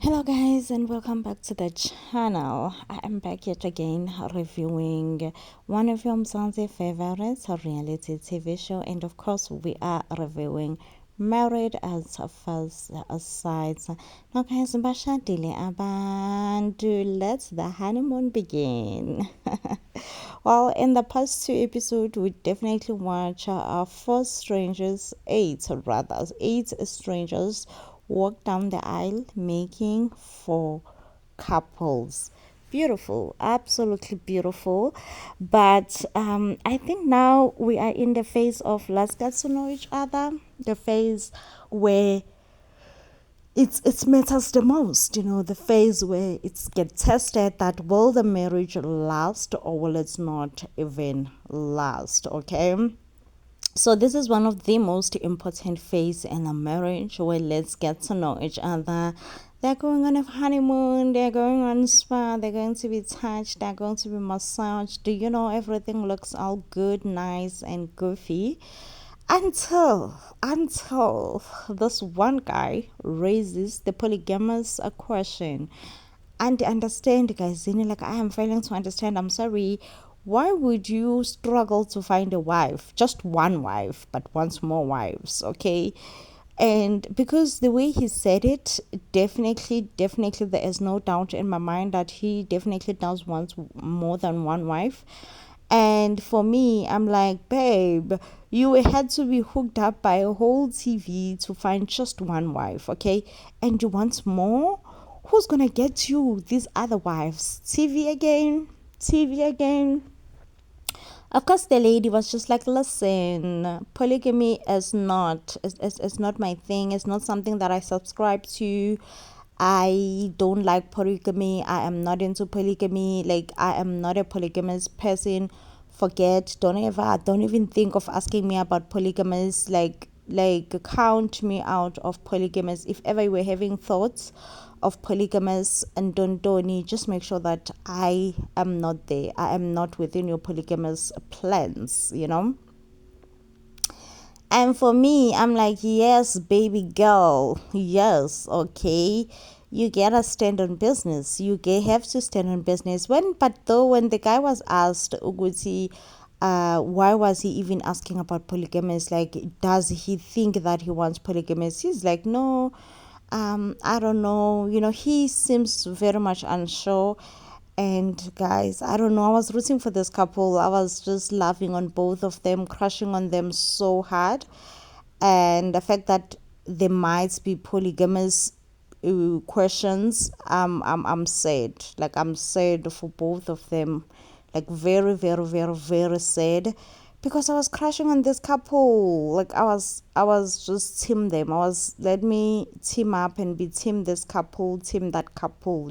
Hello guys and welcome back to the channel. I am back yet again reviewing one of your Mzansi favorites, a reality TV show, and of course we are reviewing Married as First Sight. Now guys, bashadile abantu, let the honeymoon begin. Well, in the past two episodes we definitely watch eight strangers walk down the aisle making four couples. Beautiful, absolutely beautiful. But I think now we are in the phase of let's get to know each other, the phase where it matters the most, the phase where it's get tested that will the marriage last or will it not even last. Okay, so this is one of the most important phase in a marriage where let's get to know each other. They're going on a honeymoon, they're going on spa, they're going to be touched, they're going to be massaged. Do you know everything looks all good, nice and goofy? Until this one guy raises the polygamous question. And understand, guys, like I am failing to understand. I'm sorry. Why would you struggle to find a wife? Just one wife, but wants more wives, okay? And because the way he said it, definitely, there is no doubt in my mind that he definitely does want more than one wife. And for me, I'm like, babe, you had to be hooked up by a whole TV to find just one wife, okay? And you want more? Who's gonna get you these other wives? TV again? TV again? Of course, the lady was just like, listen, polygamy is not my thing. It's not something that I subscribe to. I don't like polygamy. I am not into polygamy. Like, I am not a polygamous person. Don't even think of asking me about polygamous. Like count me out of polygamous. If ever you were having thoughts of polygamous and don't just make sure that I am not there. I am not within your polygamous plans. And for me, I'm like, yes, baby girl, yes, okay. You gotta stand on business. Have to stand on business. When the guy was asked, Uguti, why was he even asking about polygamous? Like, does he think that he wants polygamous? He's like, no, I don't know. He seems very much unsure. And guys, I don't know. I was rooting for this couple. I was just laughing on both of them, crushing on them so hard. And the fact that they might be polygamous questions, I'm sad. Like, I'm sad for both of them. Like, very, very, very, very sad. Because I was crushing on this couple. Like, I was just team them. Let me team up and be team this couple, team that couple.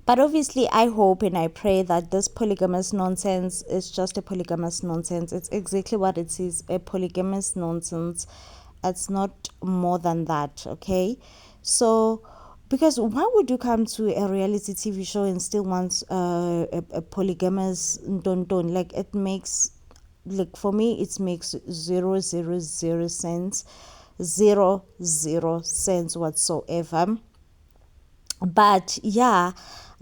But obviously, I hope and I pray that this polygamous nonsense is just a polygamous nonsense. It's exactly what it is, a polygamous nonsense. It's not more than that, okay? So, because why would you come to a reality TV show and still want a polygamous don't? Like, it makes, like, for me, it makes zero sense. Zero cents whatsoever. But yeah,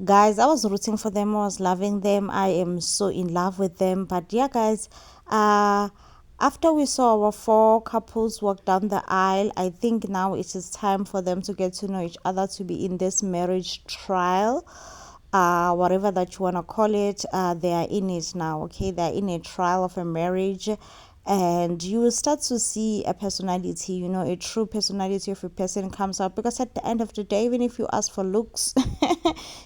guys, I was rooting for them. I was loving them. I am so in love with them. But yeah, guys, after we saw our four couples walk down the aisle, I think now it is time for them to get to know each other, to be in this marriage trial, whatever that you want to call it. They are in it now, okay? They are in a trial of a marriage. And you will start to see a personality, a true personality of a person comes out. Because at the end of the day, even if you ask for looks,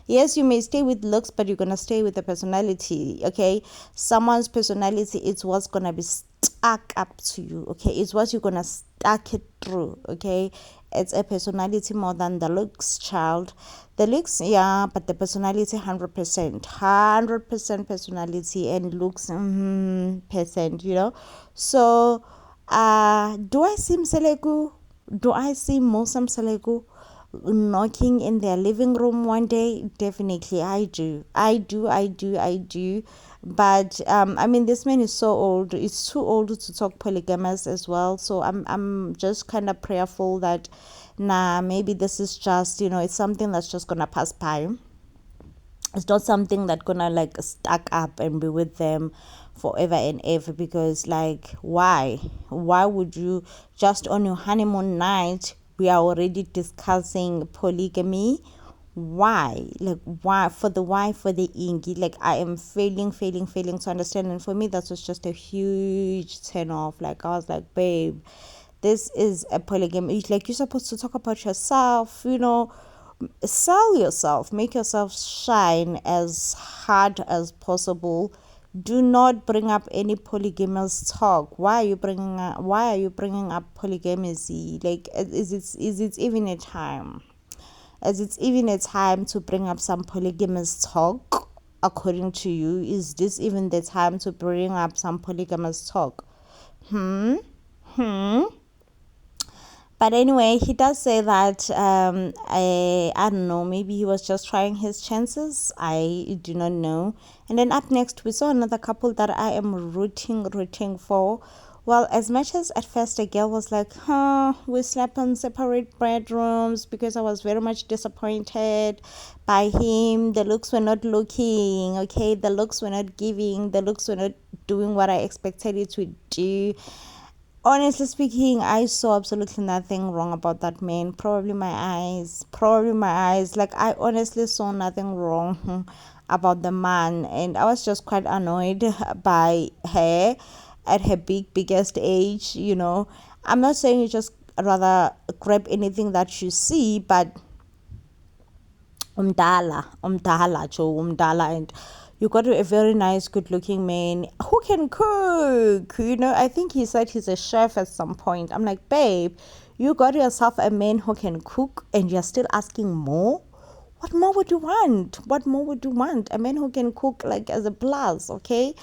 yes, you may stay with looks, but you're gonna stay with the personality, okay? Someone's personality is what's gonna be stuck up to you, okay? It's what you're gonna stuck it through, okay? It's a personality more than the looks, child. The looks, yeah, but the personality 100% personality, and looks percent. So do I see Mseleku? Do I see Mosam Selegu knocking in their living room one day? Definitely I do. But I mean, this man is so old. It's too old to talk polygamous as well. So I'm just kind of prayerful that nah, maybe this is just, it's something that's just gonna pass by. It's not something that's gonna like stack up and be with them forever and ever. Because like, why would you, just on your honeymoon night, we are already discussing polygamy? Why? Like, why for the ingy? Like, I am failing to understand. And for me, that was just a huge turn off. Like, I was like, babe, this is a polygamy. Like, you're supposed to talk about yourself, sell yourself, make yourself shine as hard as possible. Do not bring up any polygamous talk. Why are you bringing up polygamy? Like, is it even a time? As it's even a time to bring up some polygamous talk, according to you? Is this even the time to bring up some polygamous talk? But anyway, he does say that I don't know, maybe he was just trying his chances. I do not know. And then up next, we saw another couple that I am rooting for. Well, as much as at first the girl was like, we slept on separate bedrooms, because I was very much disappointed by him. The looks were not looking, okay? The looks were not giving. The looks were not doing what I expected it to do. Honestly speaking, I saw absolutely nothing wrong about that man. Probably my eyes. Like, I honestly saw nothing wrong about the man. And I was just quite annoyed by her at her biggest age. I'm not saying you just rather grab anything that you see, but umdala, and you got a very nice, good-looking man who can cook. I think he said he's a chef at some point. I'm like, babe, you got yourself a man who can cook, and you're still asking more. What more would you want? A man who can cook, like, as a plus, okay?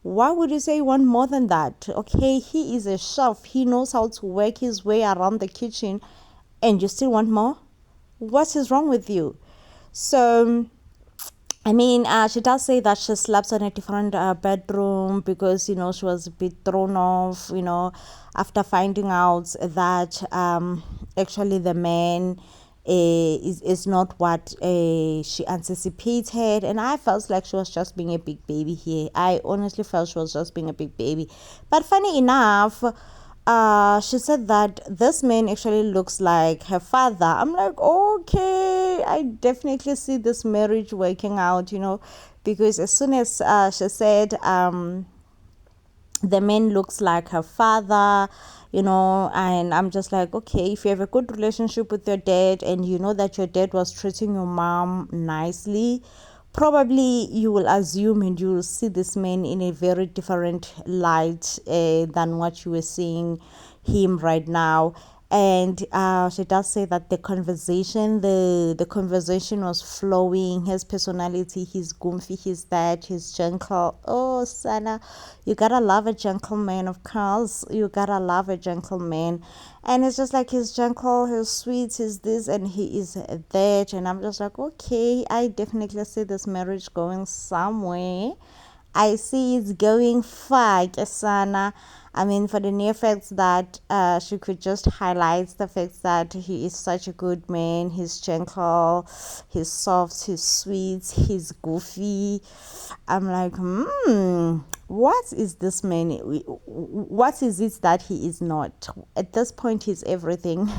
Why would you say you want more than that? Okay, he is a chef. He knows how to work his way around the kitchen, and you still want more? What is wrong with you? So, I mean, she does say that she slept in a different bedroom because, she was a bit thrown off, after finding out that actually the man is not what she anticipated. And I felt like she was just being a big baby here. I honestly felt she was just being a big baby. But funny enough, she said that this man actually looks like her father. I'm like, okay, I definitely see this marriage working out, because as soon as she said the man looks like her father, and I'm just like, okay, if you have a good relationship with your dad and you know that your dad was treating your mom nicely, probably you will assume and you will see this man in a very different light than what you were seeing him right now. And she does say that the conversation was flowing. His personality, he's goofy, he's that, he's gentle. Oh, Sana, you gotta love a gentleman, of course. You gotta love a gentleman. And it's just like, he's gentle, he's sweet, he's this, and he is that. And I'm just like, okay, I definitely see this marriage going somewhere. I see it's going far, Kesana. I mean, for the near facts that she could just highlight the fact that he is such a good man. He's gentle, he's soft, he's sweet, he's goofy. I'm like, what is this man? What is it that he is not? At this point, he's everything.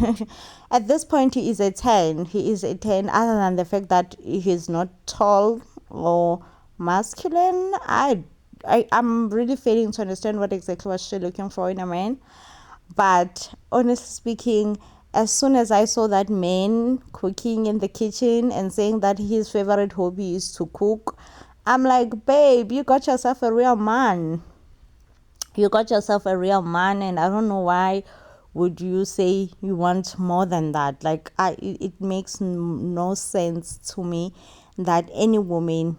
At this point, he is a 10. He is a 10, other than the fact that he's not tall or masculine. I'm really failing to understand what exactly was she looking for in a man. But honestly speaking, as soon as I saw that man cooking in the kitchen and saying that his favorite hobby is to cook, I'm like, babe, you got yourself a real man. And I don't know why would you say you want more than that. Like, it makes no sense to me that any woman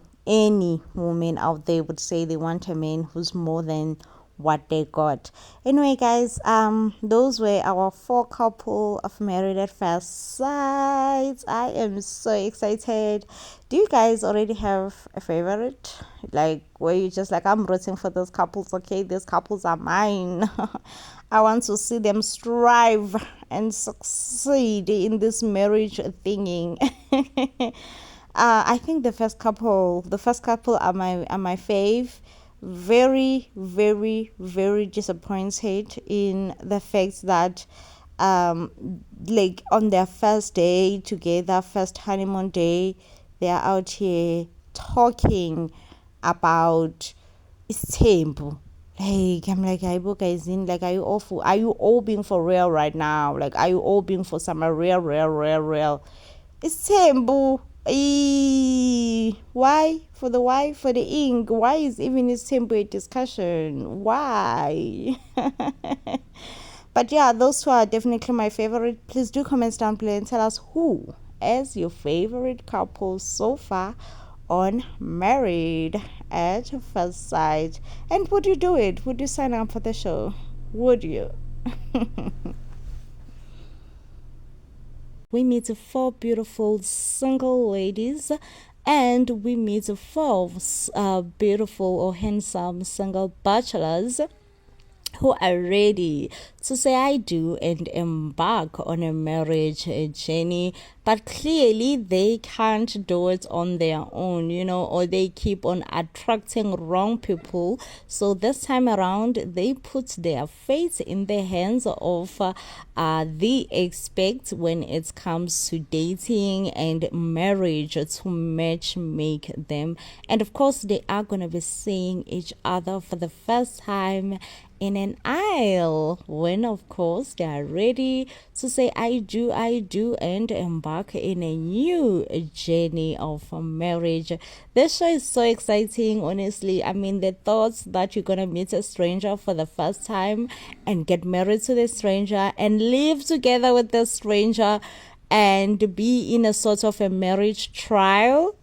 out there would say they want a man who's more than what they got. Anyway, guys, those were our 4 couple of Married at First Sight. I am so excited. Do you guys already have a favorite, like, where you just like, I'm rooting for those couples? Okay, these couples are mine. I want to see them strive and succeed in this marriage thingy. I think the first couple are my fave. Very, very, very disappointed in the fact that like on their first day together, first honeymoon day, they are out here talking about isithembu. Like I'm like, I book guys in like, are you all being for real right now? Like, are you all being for some real? Isithembu. Why for the why for the ink? Why is even isithembu a discussion? Why? But yeah, those two are definitely my favorite. Please do comment down below and tell us who is your favorite couple so far on Married at First Sight. And would you do it? Would you sign up for the show? Would you? We meet four beautiful single ladies, and we meet four beautiful or handsome single bachelors who are ready to say I do and embark on a marriage journey, but clearly they can't do it on their own, or they keep on attracting wrong people. So this time around, they put their faith in the hands of the expect when it comes to dating and marriage to match make them. And of course, they are going to be seeing each other for the first time in an aisle when of course they are ready to say I do and embark in a new journey of marriage. This show is so exciting, honestly. I mean, the thoughts that you're gonna meet a stranger for the first time and get married to the stranger and live together with the stranger and be in a sort of a marriage trial.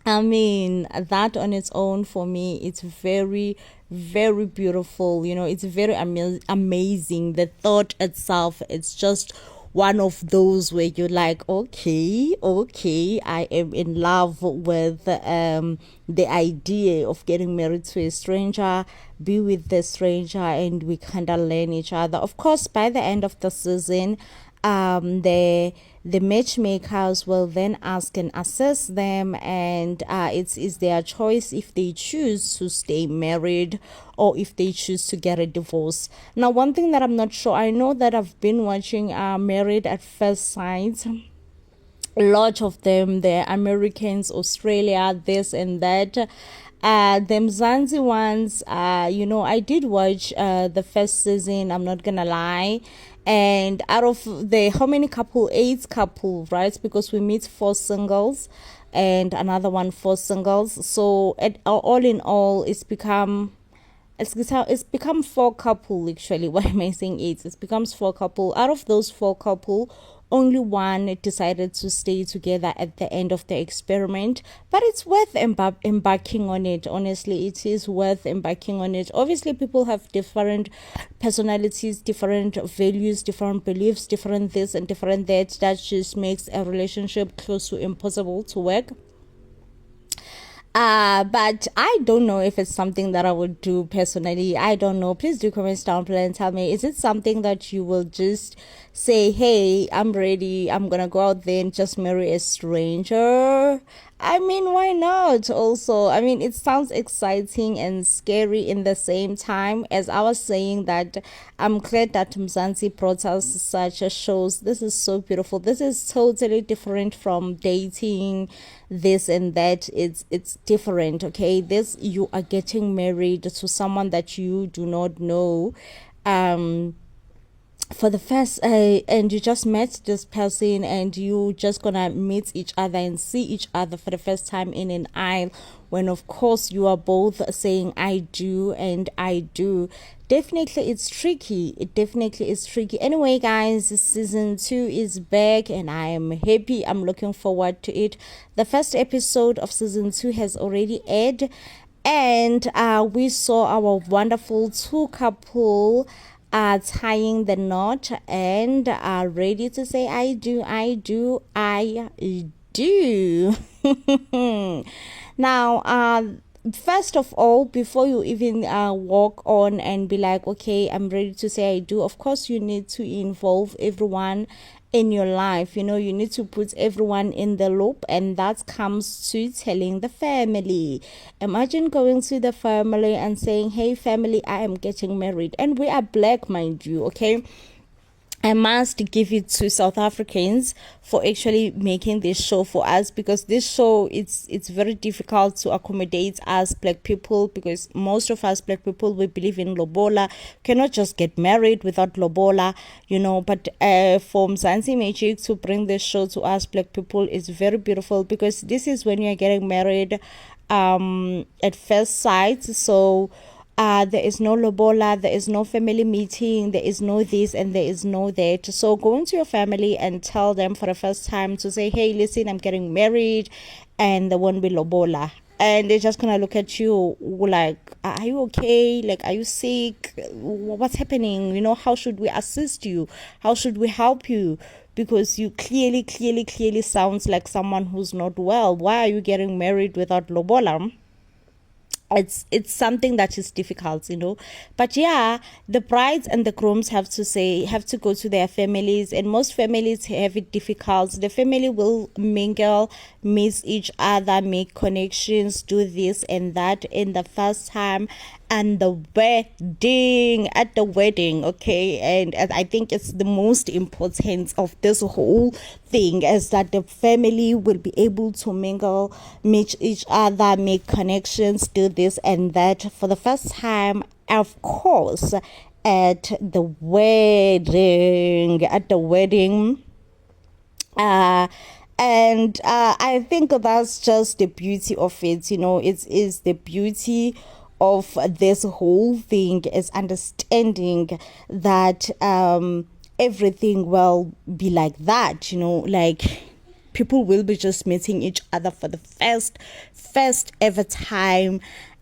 I mean, that on its own for me, it's very, very beautiful. It's very amazing. The thought itself, it's just one of those where you're like, okay, I am in love with the idea of getting married to a stranger, be with the stranger, and we kind of learn each other. Of course, by the end of the season, the matchmakers will then ask and assess them, and it's their choice if they choose to stay married or if they choose to get a divorce. Now, one thing that I'm not sure, I know that I've been watching Married at First Sight. A lot of them, they're Americans, Australia, this and that. The Mzansi ones, I did watch the first season, I'm not gonna lie. And out of the how many couple, 8 couple, right? Because we meet 4 singles and another one 4 singles. So all in all, it's become 4 couple actually. Why am I saying 8? It becomes 4 couple. Out of those 4 couple, only one decided to stay together at the end of the experiment, but it's worth embarking on it. Honestly, it is worth embarking on it. Obviously, people have different personalities, different values, different beliefs, different this and different that. That just makes a relationship close to impossible to work. But I don't know if it's something that I would do personally. I don't know. Please do comment down below and tell me, is it something that you will just say, hey, I'm ready, I'm gonna go out there and just marry a stranger? I mean, why not? Also, I mean, it sounds exciting and scary in the same time. As I was saying, that I'm glad that Mzansi brought us such a shows. This is so beautiful. This is totally different from dating, this and that. It's different. Okay, this, you are getting married to someone that you do not know. For the first and you just met this person and you just gonna meet each other and see each other for the first time in an aisle, when of course you are both saying I do and I do. Definitely it's tricky. It definitely is tricky. Anyway, guys, season 2 is back and I am happy. I'm looking forward to it. The first episode of season 2 has already aired, and we saw our wonderful 2 couple tying the knot and are ready to say I do. Now, first of all, before you even walk on and be like, okay, I'm ready to say I do, of course you need to involve everyone in your life. You need to put everyone in the loop, and that comes to telling the family. Imagine going to the family and saying, hey family, I am getting married, and we are black, mind you, okay. I must give it to South Africans for actually making this show for us, because this show, it's very difficult to accommodate us black people, because most of us black people, we believe in lobola. Cannot just get married without lobola, but for Mzansi Magic to bring this show to us black people is very beautiful, because this is when you're getting married at first sight. So there is no lobola, there is no family meeting, there is no this and there is no that. So go into your family and tell them for the first time to say, hey, listen, I'm getting married, and there won't be lobola. And they're just gonna look at you like, are you okay? Like, are you sick? What's happening? How should we assist you? How should we help you? Because you clearly sounds like someone who's not well. Why are you getting married without lobola? It's something that is difficult, but yeah, the brides and the grooms have to go to their families, and most families have it difficult. The family will mingle, meet each other, make connections, do this and that in the first time, and at the wedding, okay. And I think it's the most important of this whole thing, is that the family will be able to mingle, meet each other, make connections, do this and that for the first time, of course. At the wedding, and I think that's just the beauty of it. It is the beauty of this whole thing, is understanding that everything will be like that. Like, people will be just meeting each other for the first ever time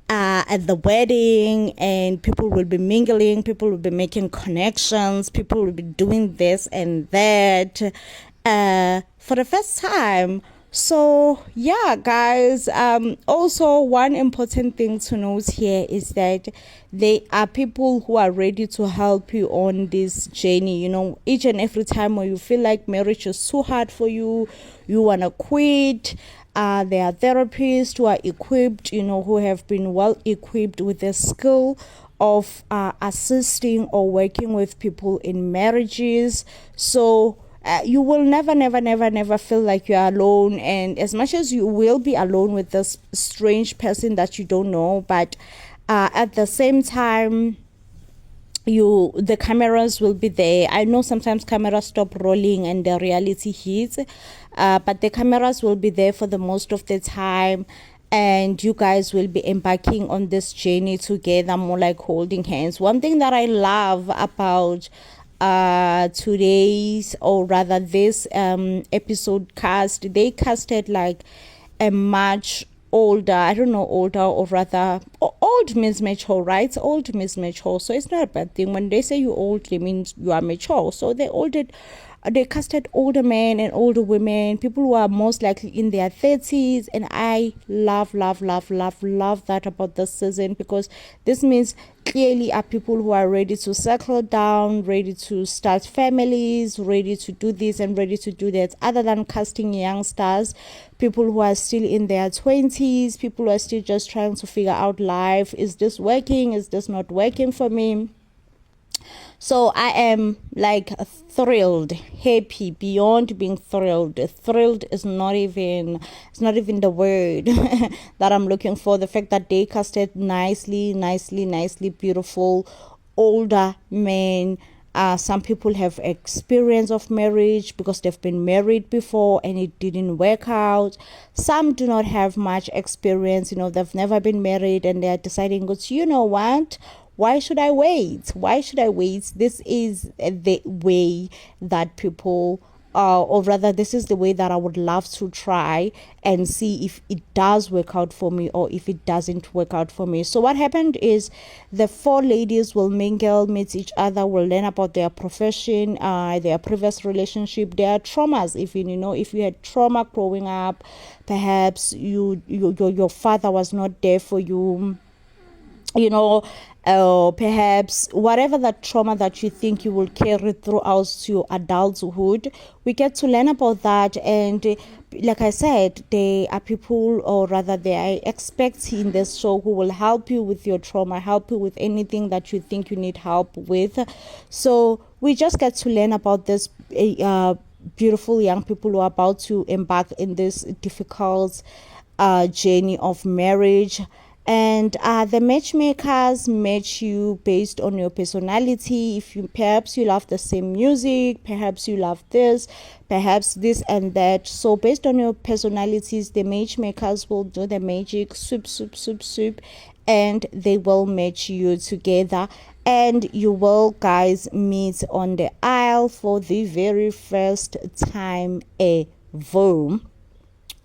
at the wedding, and people will be mingling, people will be making connections, people will be doing this and that for the first time. So yeah, guys, also one important thing to note here is that there are people who are ready to help you on this journey. Each and every time when you feel like marriage is too hard for you, you want to quit, there are therapists who are equipped, who have been well equipped with the skill of assisting or working with people in marriages. So you will never feel like you're alone. And as much as you will be alone with this strange person that you don't know, but at the same time, the cameras will be there. I know sometimes cameras stop rolling and the reality hits, but the cameras will be there for the most of the time, and you guys will be embarking on this journey together, more like holding hands. One thing that I love about today's, or rather this episode cast, they casted like a much older, I don't know, older or rather old means mature, right? Old means mature, so it's not a bad thing. When they say you old, it means you are mature. So they casted older men and older women, people who are most likely in their 30s, and I love that about this season, because this means clearly are people who are ready to settle down, ready to start families, ready to do this and ready to do that, other than casting youngsters, people who are still in their 20s, people who are still just trying to figure out life. Is this working? Is this not working for me? So I am like thrilled, happy, beyond being thrilled. Thrilled is not even the word that I'm looking for. The fact that they casted nicely, beautiful older men. Some people have experience of marriage because they've been married before and it didn't work out. Some do not have much experience. They've never been married and they're deciding, you know what? Why should I wait? This is the way that people or rather, this is the way that I would love to try and see if it does work out for me or if it doesn't work out for me. So what happened is the four ladies will mingle, meet each other, will learn about their profession, their previous relationship, their traumas. If you had trauma growing up, perhaps your father was not there for you, perhaps whatever that trauma that you think you will carry throughout to adulthood, we get to learn about that. And like I said, there are people, or rather there are experts in this show who will help you with your trauma, help you with anything that you think you need help with. So we just get to learn about this beautiful young people who are about to embark in this difficult journey of marriage. And the matchmakers match you based on your personality. If you perhaps you love the same music, perhaps you love this, perhaps this and that. So based on your personalities, the matchmakers will do the magic, swoop, and they will match you together. And you will guys meet on the aisle for the very first time ever.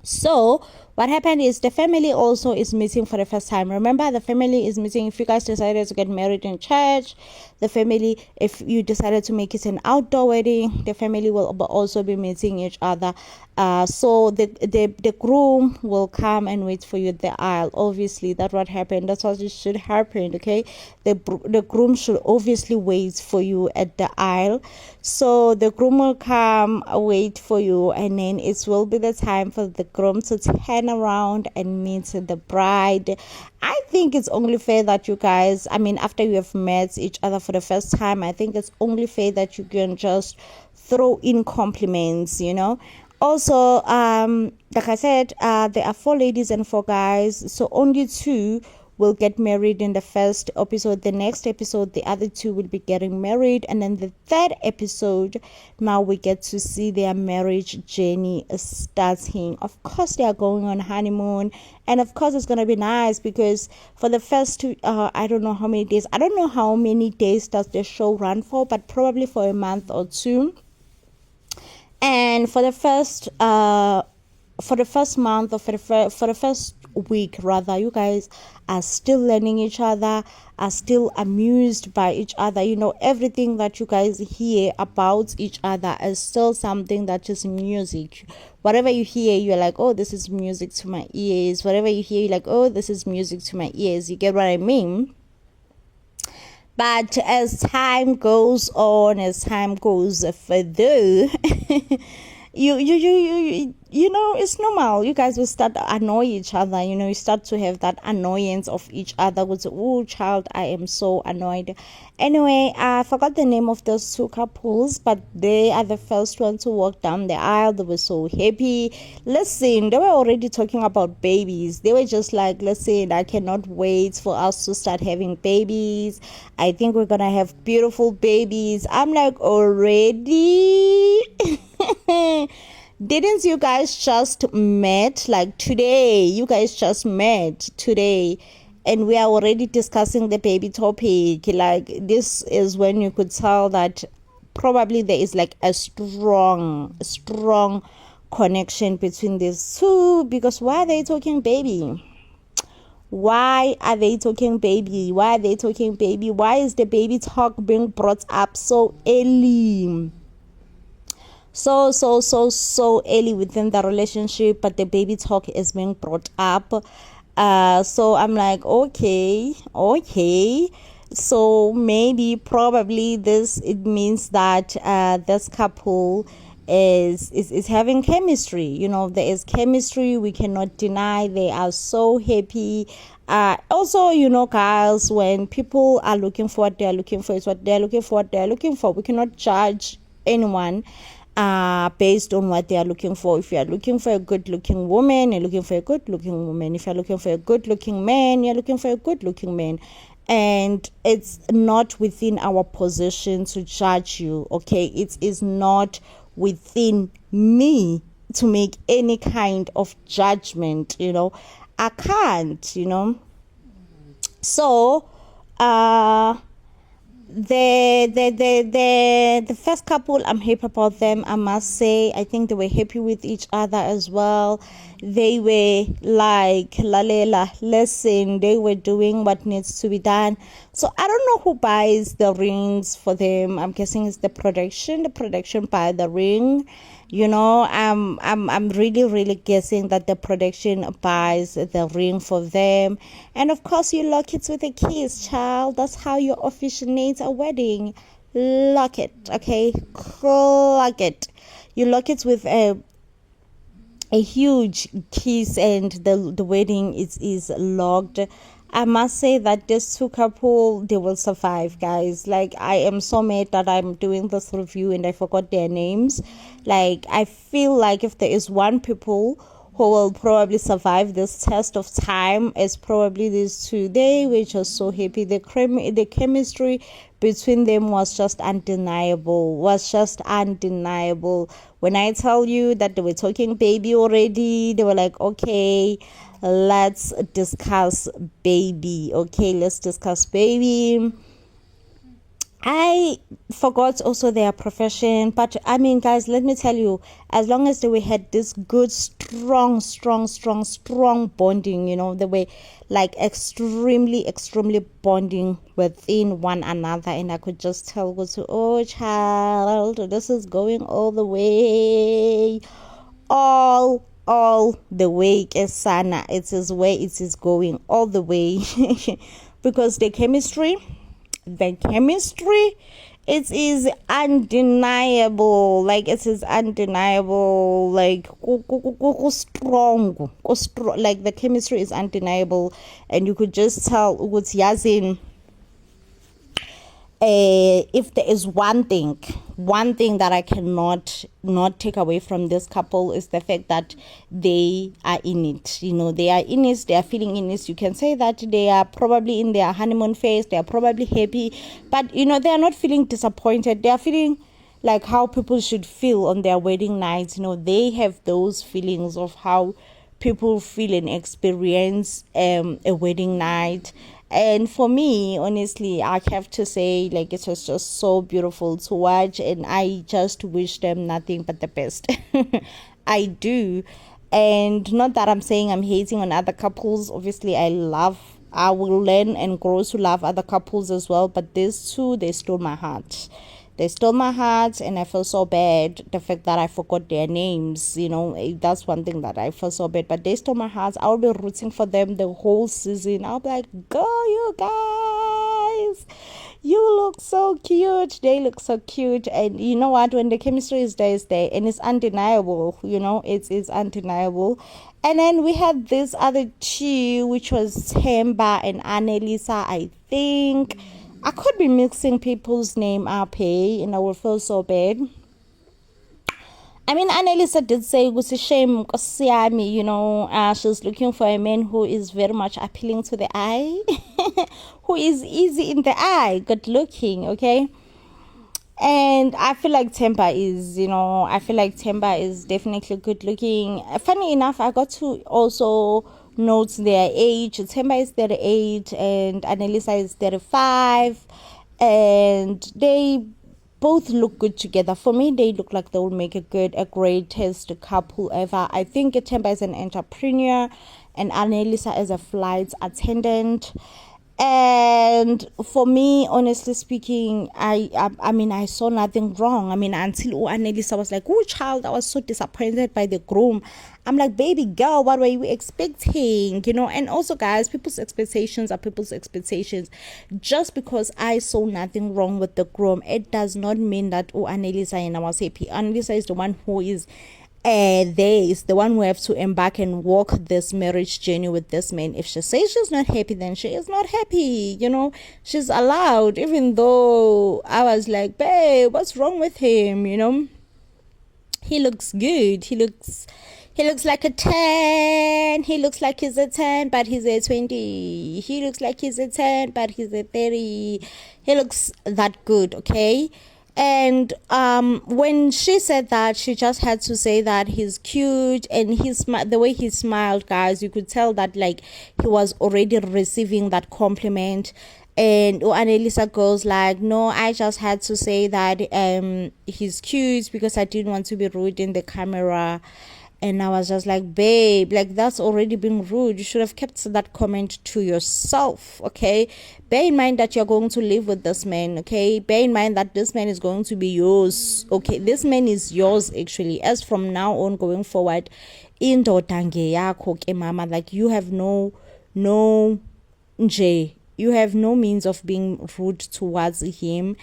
So what happened is the family also is meeting for the first time. Remember, the family is meeting if you guys decided to get married in church. The family, if you decided to make it an outdoor wedding, the family will also be meeting each other. So the groom will come and wait for you at the aisle. Obviously, that's what happened. That's what should happen. Okay, the groom should obviously wait for you at the aisle. So the groom will come, wait for you, and then it will be the time for the groom to turn around and meet the bride. I think it's only fair that you guys, after you have met each other for the first time, I think it's only fair that you can just throw in compliments, Also, like I said, there are 4 ladies and 4 guys, so only 2 will get married in the first episode. The next episode, the other 2 will be getting married, and then the third episode, now we get to see their marriage journey starting. Of course, they are going on honeymoon, and of course, it's gonna be nice because for the first 2, I don't know how many days. I don't know how many days does the show run for, but probably for a month or 2. And for the first month, or for the first week rather, you guys are still learning each other, are still amused by each other. Everything that you guys hear about each other is still something that is music. Whatever you hear, you're like, oh, this is music to my ears. Whatever you hear, you're like, oh, this is music to my ears. You get what I mean? But as time goes on, as time goes further, it's normal. You guys will start to annoy each other. You start to have that annoyance of each other. With, oh, child, I am so annoyed. Anyway, I forgot the name of those 2 couples, but they are the first one to walk down the aisle. They were so happy. Listen, they were already talking about babies. They were just like, listen, I cannot wait for us to start having babies. I think we're gonna have beautiful babies. I'm like, already? Didn't you guys just met like today? You guys just met today, and we are already discussing the baby topic. Like, this is when you could tell that probably there is like a strong connection between these 2. Because why are they talking baby? Why are they talking baby? Why are they talking baby? Why is the baby talk being brought up so early? So early within the relationship, but the baby talk is being brought up. So I'm like, okay. So maybe probably it means that this couple is having chemistry. There is chemistry. We cannot deny. They are so happy. Also, guys, when people are looking for what they're looking for, it's what they're looking for. We cannot judge anyone based on what they are looking for. If you are looking for a good-looking woman, you're looking for a good-looking woman. If you're looking for a good-looking man, you're looking for a good-looking man. And it's not within our position to judge you, okay? It is not within me to make any kind of judgment, I can't, So The first couple, I'm happy about them, I must say. I think they were happy with each other as well. They were like lalela, listen, they were doing what needs to be done. So I don't know who buys the rings for them. I'm guessing it's the production buy the ring. I'm really guessing that the production buys the ring for them. And of course, you lock it with a kiss, child. That's how you officiate a wedding. Lock it, okay? Lock it. You lock it with a huge kiss, and the wedding is locked. I must say that this two couple, they will survive, guys. Like, I am so mad that I'm doing this review and I forgot their names. Like, I feel like if there is one people who will probably survive this test of time, it's probably these two. They were just so happy. The chemistry between them was just undeniable. When I tell you that they were talking baby already, they were like, okay, let's discuss baby. I forgot also their profession, but I mean, guys, let me tell you, as long as they had this good, strong bonding, they were like extremely bonding within one another, and I could just tell, oh child, this is going all the way, all the way, Kesana. It is going all the way because the chemistry, it is undeniable. Like, it is undeniable. Like, strong. Like, the chemistry is undeniable, and you could just tell what's Yazin. If there is one thing that I cannot not take away from this couple, is the fact that they are in it. They are in it. They are feeling in it. You can say that they are probably in their honeymoon phase. They are probably happy, but they are not feeling disappointed. They are feeling like how people should feel on their wedding nights. They have those feelings of how people feel and experience a wedding night. And for me, honestly, I have to say, like, it was just so beautiful to watch, and I just wish them nothing but the best. I do. And not that I'm saying I'm hating on other couples. Obviously, I will learn and grow to love other couples as well. But these two, they stole my heart. And I feel so bad. The fact that I forgot their names, that's one thing that I feel so bad. But they stole my heart. I'll be rooting for them the whole season. I'll be like, go, you guys. You look so cute. They look so cute. And you know what? When the chemistry is there, it's there. And it's undeniable. It's undeniable. And then we had this other two, which was Themba and Annelisa, I think. I could be mixing people's name up here, and I will feel so bad. I mean, Annalisa did say it was a shame, she's looking for a man who is very much appealing to the eye, who is easy in the eye, good looking, okay? And I feel like Themba is definitely good looking. Funny enough, I got to also note their age. Themba is 38 and Annalisa is 35, and they both look good together. For me, they look like they will make a greatest couple ever. I think Themba is an entrepreneur and Annalisa is a flight attendant. And for me, honestly speaking, I mean, I saw nothing wrong. I mean, until Annalisa was like, oh, child, I was so disappointed by the groom. I'm like, baby girl, what were you expecting? And also, guys, people's expectations are people's expectations. Just because I saw nothing wrong with the groom, it does not mean that, Annalisa and I was happy. Annalisa is the one who is there, is the one who have to embark and walk this marriage journey with this man. If she says she's not happy, then she is not happy. She's allowed. Even though I was like, babe, what's wrong with him? He looks good. He looks like a 10. He looks like he's a 10, but he's a 20. He looks like he's a 10, but he's a 30. He looks that good, okay? And when she said that, she just had to say that he's cute, and the way he smiled, guys, you could tell that like he was already receiving that compliment. And Annalisa goes like, no, I just had to say that he's cute because I didn't want to be rude in the camera. And I was just like, babe, like that's already being rude. You should have kept that comment to yourself, okay? Bear in mind that you're going to live with this man, okay? Bear in mind that this man is going to be yours, okay? This man is yours, actually. As from now on, going forward, indodange yakho ke mama, like you have no nje. You have no means of being rude towards him.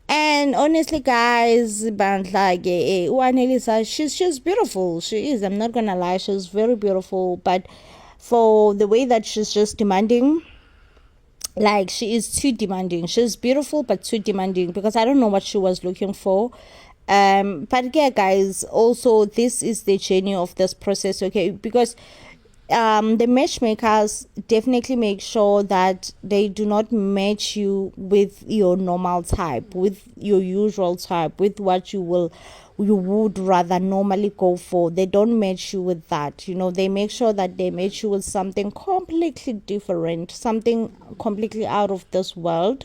And honestly, guys, but like Elisa, she's beautiful. She is. I'm not gonna lie, she's very beautiful. But for the way that she's just demanding, like she is too demanding. She's beautiful but too demanding, because I don't know what she was looking for. But yeah, guys, also this is the journey of this process, okay? Because the matchmakers definitely make sure that they do not match you with your normal type, with your usual type, with what you would rather normally go for. They don't match you with that. They make sure that they match you with something completely different, something completely out of this world,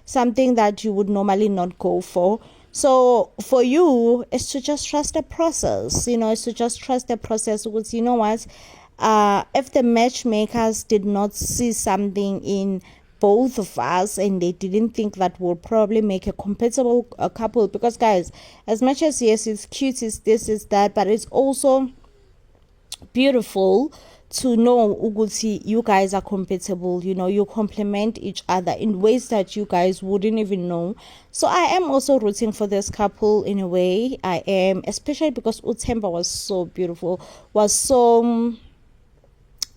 something that you would normally not go for. So for you, it's to just trust the process. It's to just trust the process, because you know what, if the matchmakers did not see something in both of us, and they didn't think that we'll probably make a compatible couple, because guys, as much as yes, it's cute, it's this, is that, but it's also beautiful to know Uguti, you guys are compatible. You complement each other in ways that you guys wouldn't even know. So I am also rooting for this couple in a way. I am, especially because Utemba was so beautiful, was so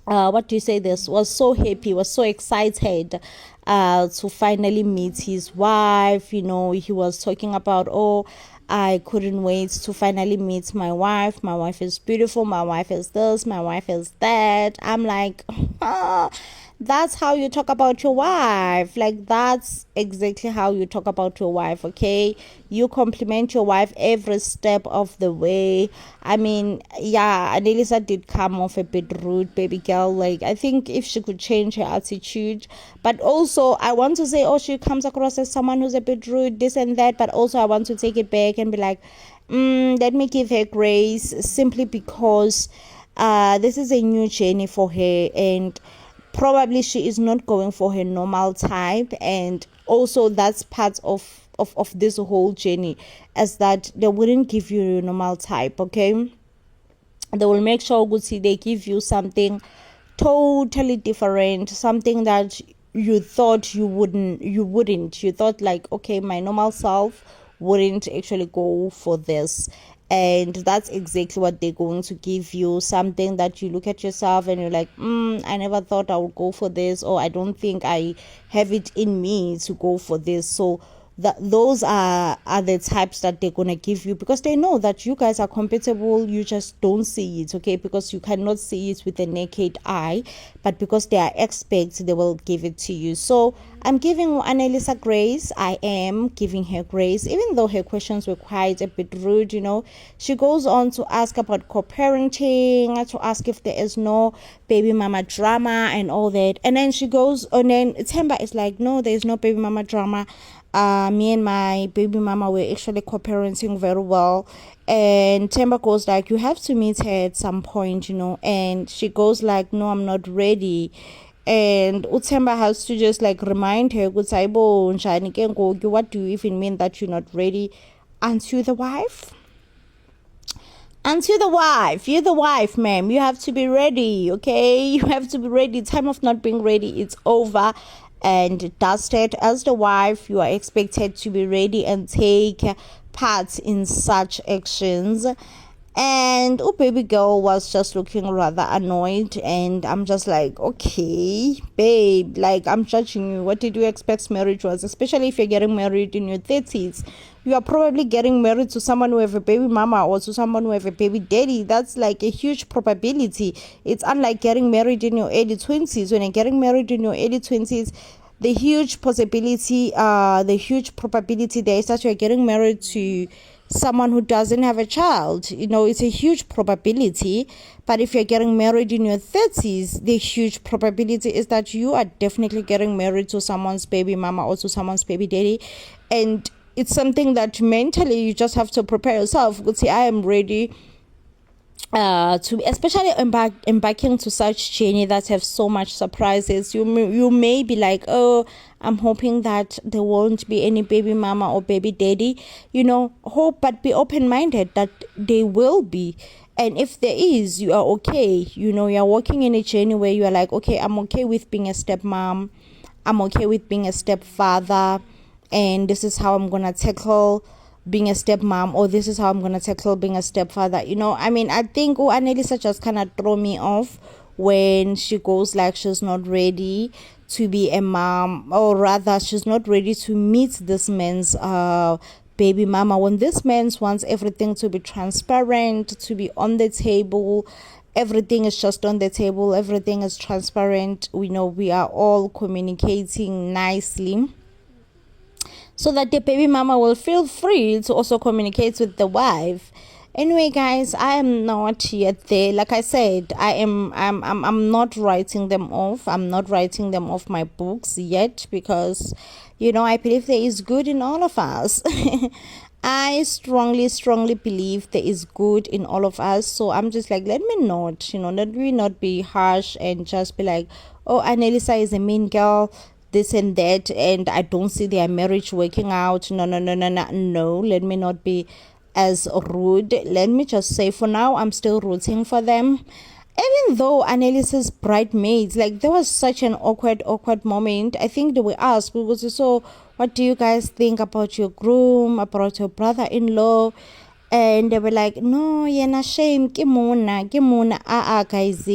what do you say, this was so happy, was so excited to finally meet his wife. He was talking about, oh, I couldn't wait to finally meet my wife. My wife is beautiful, my wife is this, my wife is that. I'm like, that's how you talk about your wife. Like, that's exactly how you talk about your wife, okay? You compliment your wife every step of the way. I mean, yeah, Annalisa did come off a bit rude, baby girl. Like, I think if she could change her attitude. But also, I want to say, oh, she comes across as someone who's a bit rude, this and that. But also, I want to take it back and be like, let me give her grace, simply because this is a new journey for her, and probably she is not going for her normal type. And also that's part of this whole journey, as that they wouldn't give you your normal type, okay? They will make sure they give you something totally different, something that you thought you wouldn't. You thought like, okay, my normal self wouldn't actually go for this. And that's exactly what they're going to give you, something that you look at yourself and you're like, I never thought I would go for this, or I don't think I have it in me to go for this. So those are the types that they're going to give you, because they know that you guys are compatible. You just don't see it, okay? Because you cannot see it with the naked eye, but because they are experts, they will give it to you. So I'm giving Annalisa grace. I am giving her grace, even though her questions were quite a bit rude. She goes on to ask about co-parenting, to ask if there is no baby mama drama and all that. And then she goes, and then Temba is like, no, there is no baby mama drama. Me and my baby mama were actually co-parenting very well. And Temba goes like, you have to meet her at some point, and she goes like, no, I'm not ready. And Utemba has to just like remind her, what do you even mean that you're not ready? Aren't you the wife? You're the wife, ma'am. You have to be ready, okay? You have to be ready. Time of not being ready, it's over and dusted. As the wife, you are expected to be ready and take part in such actions. And baby girl was just looking rather annoyed, and I'm just like, okay, babe, like, I'm judging you. What did you expect marriage was? Especially if you're getting married in your 30s. You are probably getting married to someone who have a baby mama, or to someone who have a baby daddy. That's like a huge probability. It's unlike getting married in your early 20s. When you're getting married in your early 20s, the huge probability there is that you're getting married to someone who doesn't have a child. It's a huge probability. But if you're getting married in your 30s, the huge probability is that you are definitely getting married to someone's baby mama or to someone's baby daddy. And it's something that mentally you just have to prepare yourself. Would say, I am ready to especially embarking to such journey that have so much surprises. You may be like, oh, I'm hoping that there won't be any baby mama or baby daddy. Hope, but be open-minded that they will be. And if there is, you are okay. You're walking in a journey where you are like, okay, I'm okay with being a stepmom, I'm okay with being a stepfather, and this is how I'm gonna tackle being a stepmom, or this is how I'm gonna tackle being a stepfather. I think Annalisa just kind of throw me off when she goes like she's not ready to be a mom, or rather she's not ready to meet this man's baby mama, when this man wants everything to be transparent, to be on the table. Everything is just on the table, everything is transparent. We are all communicating nicely, so that the baby mama will feel free to also communicate with the wife. Anyway, guys, I am not yet there. Like I said, I'm not writing them off. I'm not writing them off my books yet, because I believe there is good in all of us. I strongly believe there is good in all of us. So I'm just like, let me not be harsh and just be like, oh, Annalisa is a mean girl, this and that, and I don't see their marriage working out. No. Let me not be as rude. Let me just say, for now, I'm still rooting for them. Even though Annalisa's bridesmaids, like, there was such an awkward moment. I think they were asked, so what do you guys think about your groom, about your brother-in-law? And they were like, no, yena shame, kimona, guys,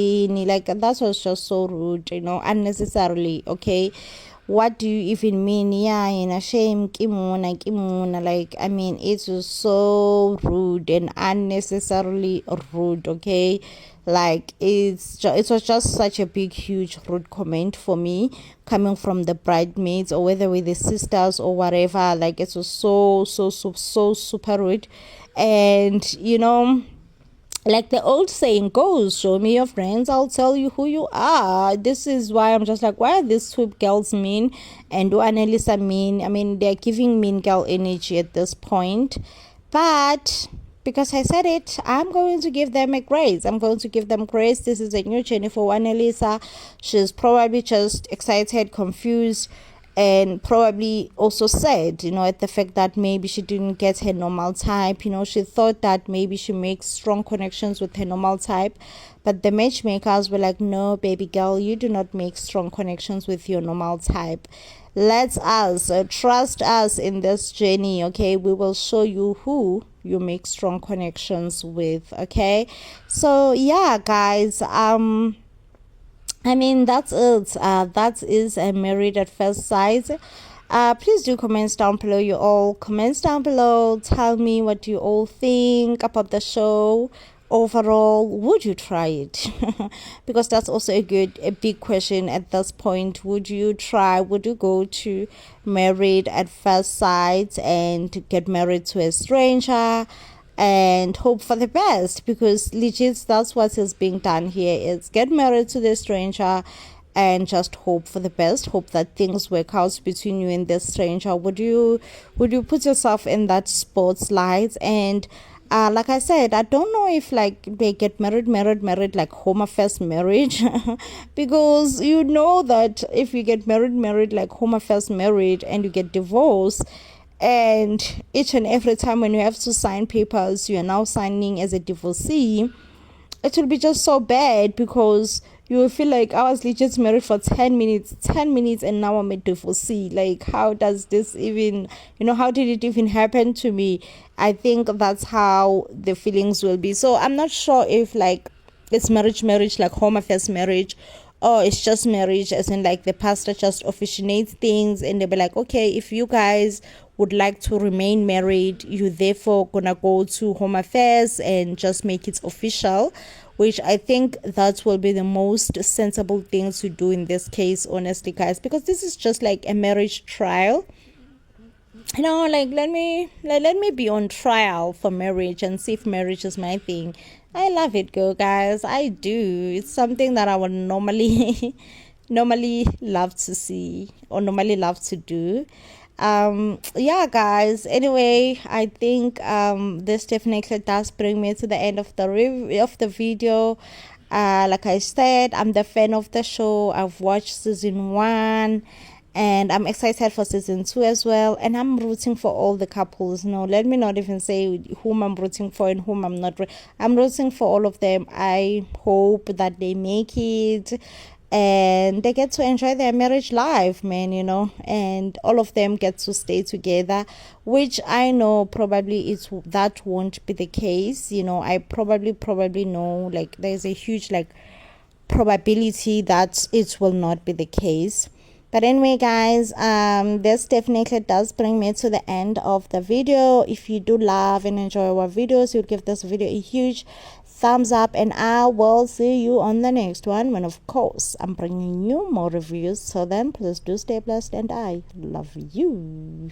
like, that was just so rude, unnecessarily. Okay, what do you even mean? Yeah, yena shame, kimona, like, it was so rude and unnecessarily rude. Okay, like, it was just such a big, huge, rude comment for me, coming from the bridesmaids, or whether with the sisters or whatever. Like, it was so super rude. And like the old saying goes, show me your friends, I'll tell you who you are. This is why I'm just like, why are these two girls mean, and do Annalisa mean? They're giving mean girl energy at this point. But because I said it, I'm going to give them a grace. This is a new journey for Annalisa. She's probably just excited, confused, and probably also sad, at the fact that maybe she didn't get her normal type. She thought that maybe she makes strong connections with her normal type, but the matchmakers were like, no, baby girl, you do not make strong connections with your normal type. Let us trust us in this journey. Okay, we will show you who you make strong connections with. Okay, so yeah, guys, that's it. That is a Married at First Sight. Please do comments down below. You all comments down below. Tell me what you all think about the show. Overall, would you try it? Because that's also a big question at this point. Would you go to Married at First Sight and get married to a stranger and hope for the best? Because legit, that's what is being done here. It's get married to the stranger and just hope for the best, hope that things work out between you and this stranger. Would you put yourself in that spotlight? And like I said, I don't know if like they get married like home affairs marriage, because that if you get married like home affairs marriage and you get divorced, and each and every time when you have to sign papers, you are now signing as a divorcee, it will be just so bad, because you will feel like I was legit married for 10 minutes and now I'm a divorcee. Like, how does this even, how did it even happen to me? I think that's how the feelings will be. So I'm not sure if like it's marriage like home affairs marriage, or it's just marriage as in like the pastor just officiates things and they'll be like, okay, if you guys would like to remain married, you therefore gonna go to home affairs and just make it official, which I think that will be the most sensible thing to do in this case, honestly, guys, because this is just like a marriage trial. like let me be on trial for marriage and see if marriage is my thing. I love it, girl, guys. I do. It's something that I would normally normally love to see or normally love to do. Yeah, guys, anyway, I think this definitely does bring me to the end of the of the video. Like I said, I'm the fan of the show. I've watched season 1 and I'm excited for season 2 as well, and I'm rooting for all the couples. No, let me not even say whom I'm rooting for and whom I'm not. I'm rooting for all of them. I hope that they make it and they get to enjoy their marriage life, man, and all of them get to stay together, which I know probably that won't be the case. I probably know, like, there's a huge, like, probability that it will not be the case. But anyway, guys, this definitely does bring me to the end of the video. If you do love and enjoy our videos, you'll give this video a huge thumbs up, and I will see you on the next one, when of course I'm bringing you more reviews. So then, please do stay blessed, and I love you.